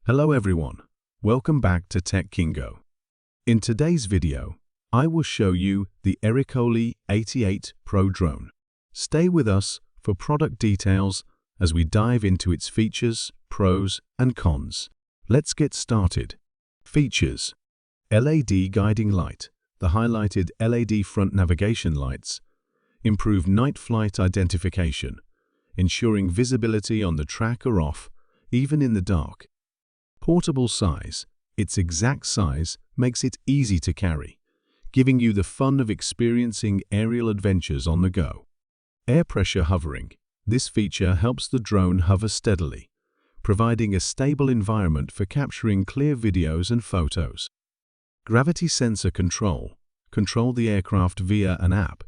Hello everyone, welcome back to Tech Kingo. In today's video, I will show you the Erikole E88 Pro Drone. Stay with us for product details as we dive into its features, pros and cons. Let's get started. Features: LED guiding light. The highlighted LED front navigation lights improve night flight identification, ensuring visibility on the track or off, even in the dark. Portable size. Its exact size makes it easy to carry, giving you the fun of experiencing aerial adventures on the go. Air pressure hovering. This feature helps the drone hover steadily, providing a stable environment for capturing clear videos and photos. Gravity sensor control. Control the aircraft via an app,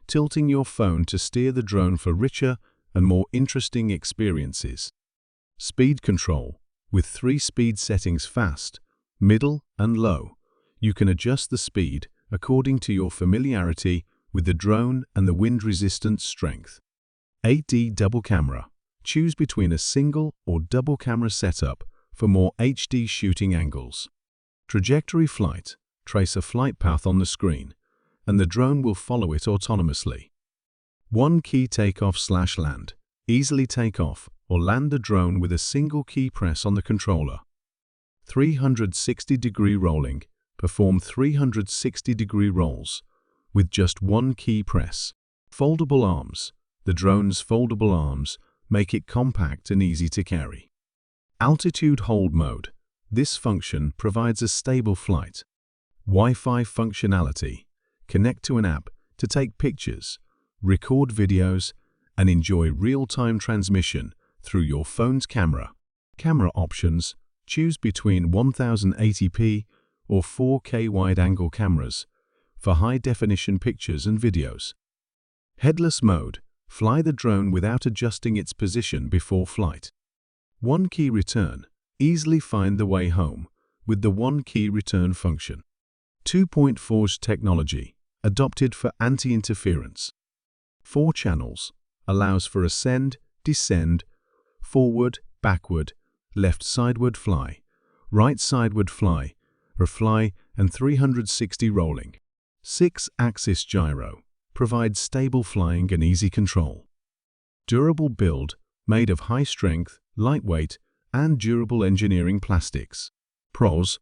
tilting your phone to steer the drone for richer and more interesting experiences. Speed control. With 3 speed settings: fast, middle, and low, you can adjust the speed according to your familiarity with the drone and the wind resistance strength. 8D double camera. Choose between a single or double camera setup for more HD shooting angles. Trajectory flight. Trace a flight path on the screen, and the drone will follow it autonomously. One key takeoff/land. Easily take off or land the drone with a single key press on the controller. 360-degree rolling. Perform 360-degree rolls with just one key press. Foldable arms. The drone's foldable arms make it compact and easy to carry. Altitude hold mode. This function provides a stable flight. Wi-Fi functionality. Connect to an app to take pictures, record videos, and enjoy real-time transmission through your phone's camera. Camera options. Choose between 1080p or 4K wide-angle cameras for high-definition pictures and videos. Headless mode. Fly the drone without adjusting its position before flight. One key return. Easily find the way home with the one key return function. 2-point forged technology. Adopted for anti-interference. 4 channels. Allows for ascend, descend, forward, backward, left sideward fly, right sideward fly, or fly, and 360 rolling. 6-axis gyro. Provides stable flying and easy control. Durable build, made of high strength, lightweight, and durable engineering plastics. Pros: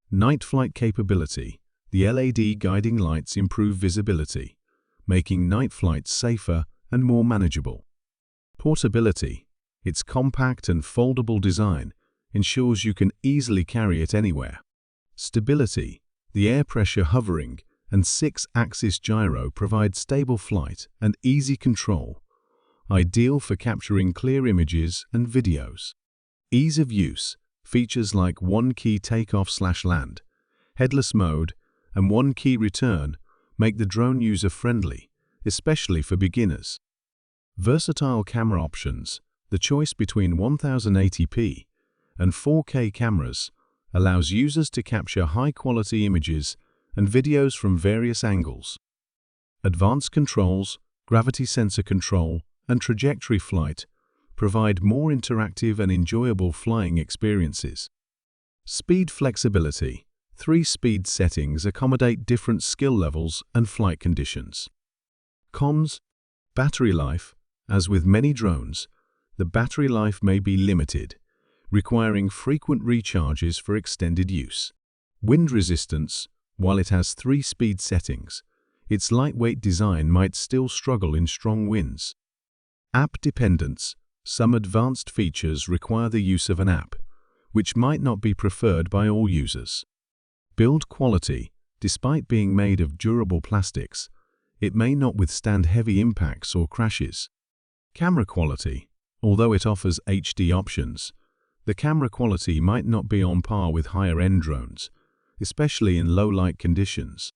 night flight capability. The LED guiding lights improve visibility, making night flights safer and more manageable. Portability. Its compact and foldable design ensures you can easily carry it anywhere. Stability. The air pressure hovering and 6-axis gyro provide stable flight and easy control, ideal for capturing clear images and videos. Ease of use. Features like one-key takeoff/land, headless mode, and one-key return make the drone user-friendly, especially for beginners. Versatile camera options. The choice between 1080p and 4K cameras allows users to capture high-quality images and videos from various angles. Advanced controls, gravity sensor control, and trajectory flight provide more interactive and enjoyable flying experiences. Speed flexibility. 3 speed settings accommodate different skill levels and flight conditions. Cons: battery life. As with many drones, the battery life may be limited, requiring frequent recharges for extended use. Wind resistance. While it has 3 speed settings, its lightweight design might still struggle in strong winds. App dependence. Some advanced features require the use of an app, which might not be preferred by all users. Build quality. Despite being made of durable plastics, it may not withstand heavy impacts or crashes. Camera quality. Although it offers HD options, the camera quality might not be on par with higher-end drones, especially in low-light conditions.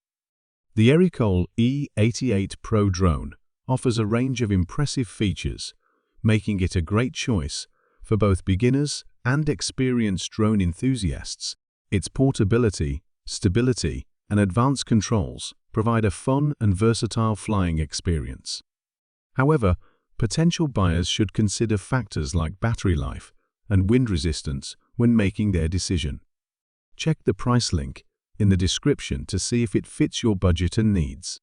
The Erikole E88 Pro Drone offers a range of impressive features, making it a great choice for both beginners and experienced drone enthusiasts. Its portability, stability, and advanced controls provide a fun and versatile flying experience. However, potential buyers should consider factors like battery life and wind resistance when making their decision. Check the price link in the description to see if it fits your budget and needs.